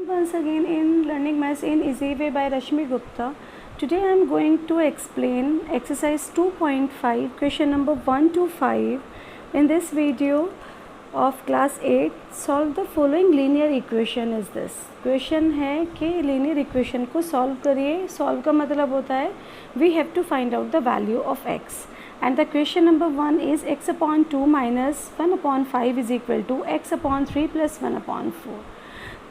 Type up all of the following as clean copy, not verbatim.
Once again in Learning Maths in Easy Way by Rashmi Gupta. Today I am going to explain exercise 2.5 question number 1 to 5. In this video of class 8, solve the following linear equation is this. Question है कि linear equation को solve करिए. Solve का मतलब होता है we have to find out the value of x. And the question number 1 is x upon 2 minus 1 upon 5 is equal to x upon 3 plus 1 upon 4.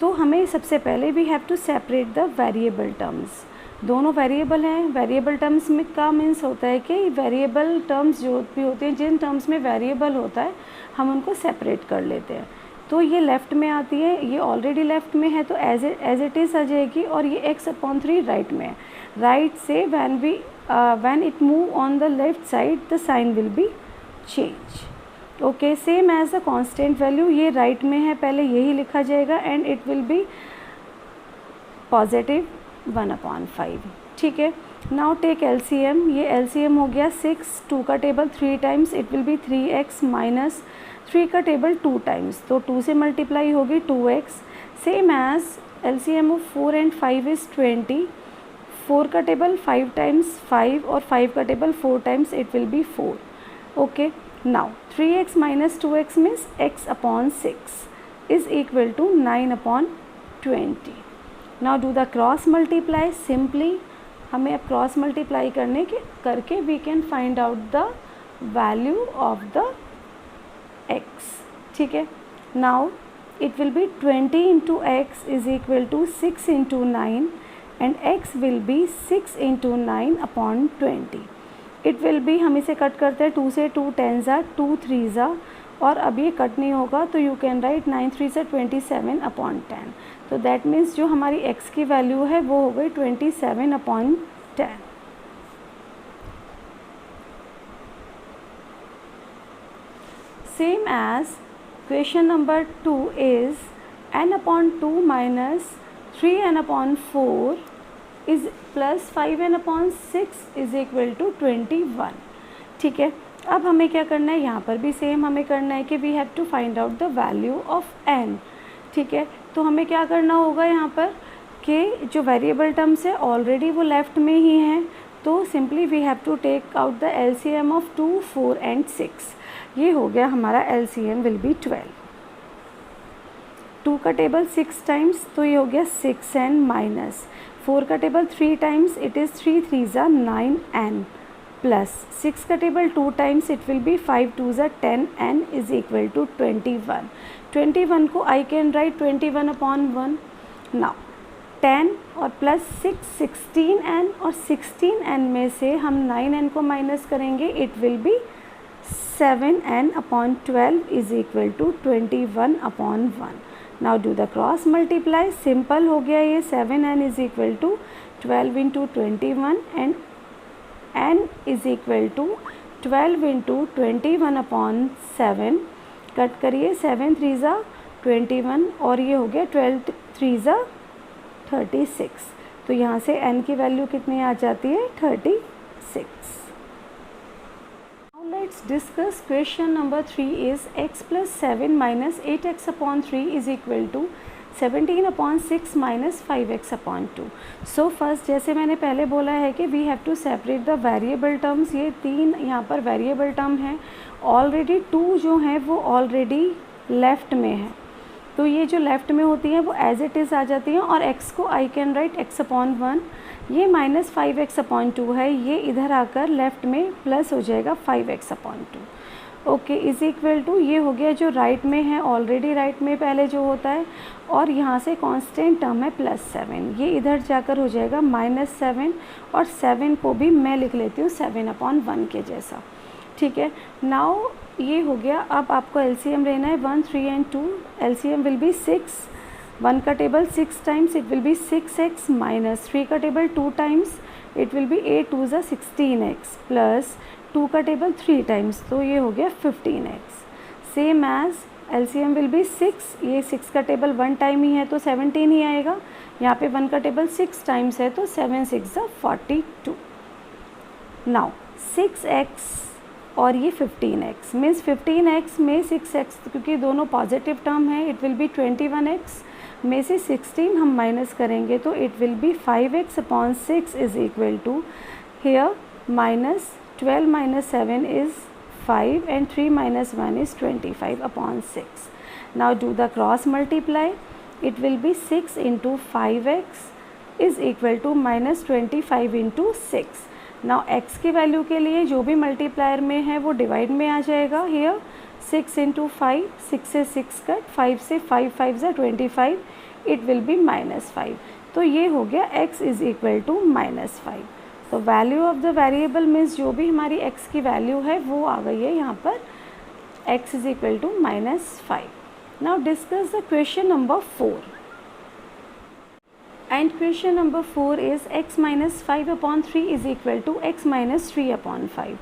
तो हमें सबसे पहले we have to separate the variable terms. दोनों variable हैं. Variable terms में का means होता है कि वेरिएबल टर्म्स जो भी होते हैं, जिन टर्म्स में वेरिएबल होता है हम उनको सेपरेट कर लेते हैं. तो ये लेफ़्ट में आती है, ये ऑलरेडी लेफ़्ट में है तो एज इट इज़ आ जाएगी. और ये x अपॉन 3 राइट में है. राइट से when it move on the left side the sign will be change. Okay, same as a constant value. ये राइट में है, पहले यही लिखा जाएगा and it will be positive 1 upon 5. ठीक है. Now take LCM. ये एलसीएम हो गया 6, 2 का table 3 times it will be 3x minus 3 का टेबल 2 टाइम्स, तो 2 से मल्टीप्लाई होगी 2x. Same as LCM of 4 and 5 is 20. 4 का टेबल 5 टाइम्स 5 और 5 का table 4 times it will B 4. Okay. Now 3x minus 2x means x upon 6 is equal to 9 upon 20. Now do the cross multiply. Simply हमें अब cross multiply करके we can find out the value of the x. ठीक है. Now it will be 20 into x is equal to 6 into 9 and x will be 6 into 9 upon 20. It will B, हम इसे cut करते हैं 2 से 2 10 ज़ा 2 3 ज़ा, और अब ये कट नहीं होगा तो यू कैन राइट 9 3 से 27 अपॉन 10. तो दैट मीन्स जो हमारी x की वैल्यू है वो हो गई 27 upon 10. Same as question number 2 is n upon 2 minus 3n upon 4 is plus 5n upon 6 is equal to 21. ठीक है. अब हमें क्या करना है, यहाँ पर भी सेम हमें करना है कि we have to find out the value of n. ठीक है. तो हमें क्या करना होगा यहाँ पर कि जो वेरिएबल टर्म्स है ऑलरेडी वो लेफ़्ट में ही हैं, तो simply we have to take out the LCM of 2 4 and 6. ये हो गया हमारा एलसीएम विल बी 12. 2 का टेबल 6 टाइम्स तो ये हो गया 6n माइनस 4 का टेबल 3 टाइम्स इट इज़ 3 3 ज़ा 9n प्लस 6 का table 2 times it will B 5 2 ज़ा 10n इज इक्वल टू 21. 21 को आई कैन राइट 21 अपॉन 1. नाउ 10 और प्लस 6 16n और 16n में से हम 9n को माइनस करेंगे it will be 7n upon 12 is equal to 21 upon 1. Now do the cross multiply. Simple हो गया ये. 7n is equal to 12 into 21 and n is equal to 12 into 21 upon 7. Cut करिए 7 3 ज़ा 21 और ये हो गया 12 3 ज़ा 36. तो यहाँ से n की वैल्यू कितनी आ जाती है 36. Let's discuss question number 3 is x plus 7 minus 8x upon 3 is equal to 17 upon 6 minus 5x upon 2. So first जैसे मैंने पहले बोला है कि we have to separate the variable terms. ये 3 यहाँ पर variable term हैं. Already 2 जो हैं वो already left में है, तो ये जो लेफ़्ट में होती हैं वो एज इट इज़ आ जाती हैं. और x को आई कैन राइट x अपॉन 1. ये माइनस 5x अपॉन 2 है, ये इधर आकर लेफ़्ट में प्लस हो जाएगा 5x upon 2. Okay is equal to, ये हो गया जो राइट में है ऑलरेडी राइट में पहले जो होता है, और यहाँ से कांस्टेंट टर्म है प्लस 7. ये इधर जाकर हो जाएगा माइनस 7 और 7 को भी मैं लिख लेती हूँ 7 अपॉन 1 के जैसा. ठीक है. नाउ ये हो गया. अब आपको एलसीएम लेना है 1 3 एंड 2. LCM will be 6. 1 का table 6 times it will B 6x minus 3 का table 2 times it will B 8 2 ज़ा 16x प्लस 2 का टेबल 3 टाइम्स तो ये हो गया 15x. Same as LCM will be 6. ये 6 का टेबल 1 टाइम ही है तो 17 ही आएगा. यहाँ पे 1 का टेबल 6 टाइम्स है तो 7 6 ज़ा 42. नाउ 6x और ये 15x मीन्स 15x में 6x क्योंकि दोनों पॉजिटिव टर्म है इट विल बी 21x में से 16 हम माइनस करेंगे तो it will be 5x/6 is equal to here minus 12 minus 7 is 5 and 3 minus 1 is 25/6. Now do the cross multiply. It will be 6 into 5x is equal to minus 25 into 6. Now x की value के लिए जो भी multiplier में है वो divide में आ जाएगा. हियर 6 into 5, 6 से 6 कट, 5 से 5 5 ज़ा 25, इट विल बी -5. तो ये हो गया x इज़ इक्वल टू -5. तो value of the variable means जो भी हमारी x की वैल्यू है वो आ गई है यहाँ पर x is equal to -5. Now discuss the question number 4. And question number 4 is x minus 5/3 is equal to x minus 3/5.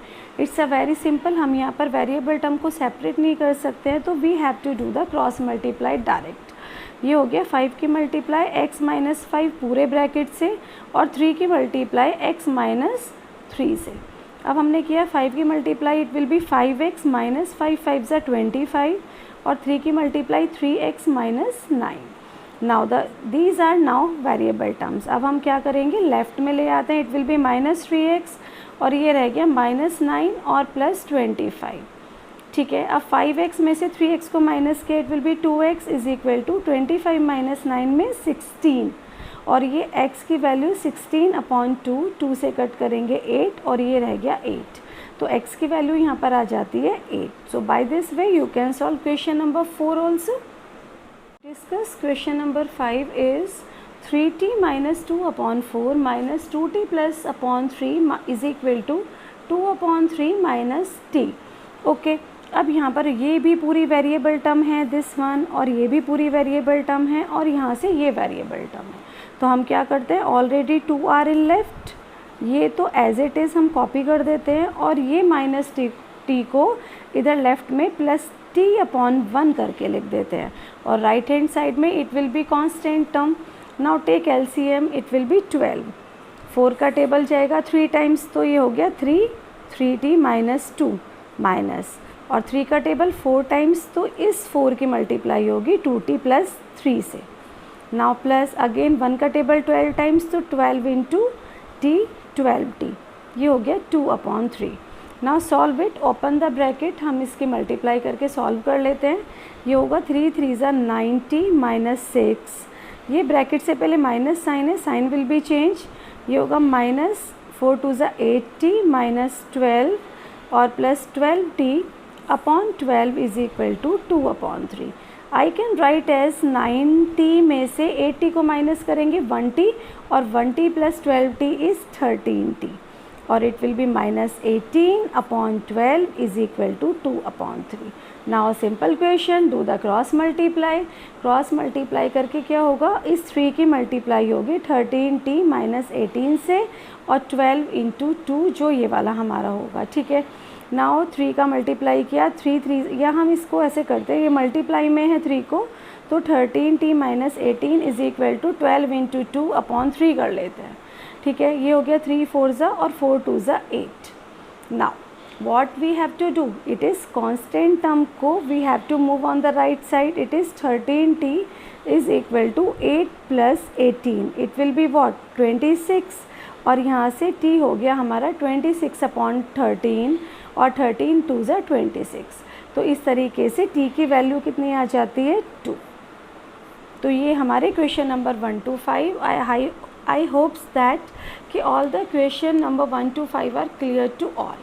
It's a very simple. हम यहाँ पर वेरिएबल टर्म को सेपरेट नहीं कर सकते हैं तो we have to do the cross multiply direct. ये हो गया 5 की मल्टीप्लाई x माइनस 5 पूरे ब्रैकेट से और 3 की मल्टीप्लाई x माइनस 3 से. अब हमने किया 5 की multiply it will be 5x minus 5 5 ज़ा 25 और 3 की multiply 3x minus 9. Now these are now variable terms. अब हम क्या करेंगे, लेफ़्ट में ले आते हैं. इट विल बी -3x और ये रह गया -9 और +25. ठीक है. अब 5x में से 3x को माइनस किया, it will be 2x is equal to 25 minus 9 में 16 और ये x की वैल्यू 16/2, 2 से कट करेंगे 8 और ये रह गया 8. तो x की वैल्यू यहाँ पर आ जाती है 8. So by this way you can solve question number 4 also. Discuss question number 5 is 3t minus 2/4 minus 2t plus upon 3 is equal to 2/3 minus t. Okay. अब यहाँ पर ये भी पूरी वेरिएबल टर्म है दिस वन और ये भी पूरी वेरिएबल टर्म है और यहाँ से ये वेरिएबल टर्म है. तो हम क्या करते हैं, ऑलरेडी 2 आर इन लेफ्ट, ये तो एज इट इज़ हम कॉपी कर देते हैं और ये माइनस टी को इधर लेफ्ट में प्लस t/1 करके लिख देते हैं और राइट हैंड साइड में it will be constant term. Now take LCM, it will be 12. 4 का टेबल जाएगा 3 टाइम्स तो ये हो गया 3t माइनस 2 माइनस और 3 का टेबल 4 टाइम्स तो इस 4 की मल्टीप्लाई होगी 2t प्लस 3 से. नाउ प्लस अगेन 1 का टेबल 12 टाइम्स तो 12 इंटू t 12t, ये हो गया 2/3. Now solve it, open the bracket. हम इसकी मल्टीप्लाई करके सॉल्व कर लेते हैं. ये होगा 3 3 ज़ा 90 माइनस 6, ये ब्रैकेट से पहले माइनस साइन है, साइन विल बी चेंज. ये होगा -4 2 ज़ा 80 माइनस 12 और plus 12t/12 is equal to 2/3. I can write as 9t में से 80 को माइनस करेंगे 1t और 1t plus 12t is 13t और it will be -18/12 is equal to 2/3. Now a simple question, do the cross multiply. Cross multiply करके क्या होगा, इस 3 की मल्टीप्लाई होगी 13t माइनस 18 से और 12 इंटू 2 जो ये वाला हमारा होगा. ठीक है. नाउ 3 का मल्टीप्लाई किया 3 या हम इसको ऐसे करते हैं, ये मल्टीप्लाई में है 3 को तो 13t minus 18 is equal to 12 into 2/3 कर लेते हैं. ठीक है. ये हो गया 3 4 ज़ा और 4 2 ज़ा 8. Now what we have to do, it is constant term को we have to move on the right side. It is 13t is equal to 8 plus 18, it will be what 26 और यहाँ से t हो गया हमारा 26/13 और 13 2 ज़ा 26. तो इस तरीके से t की वैल्यू कितनी आ जाती है 2. तो ये हमारे question number 1 to 5. I hopes that कि all the question number 1 to 5 are clear to all.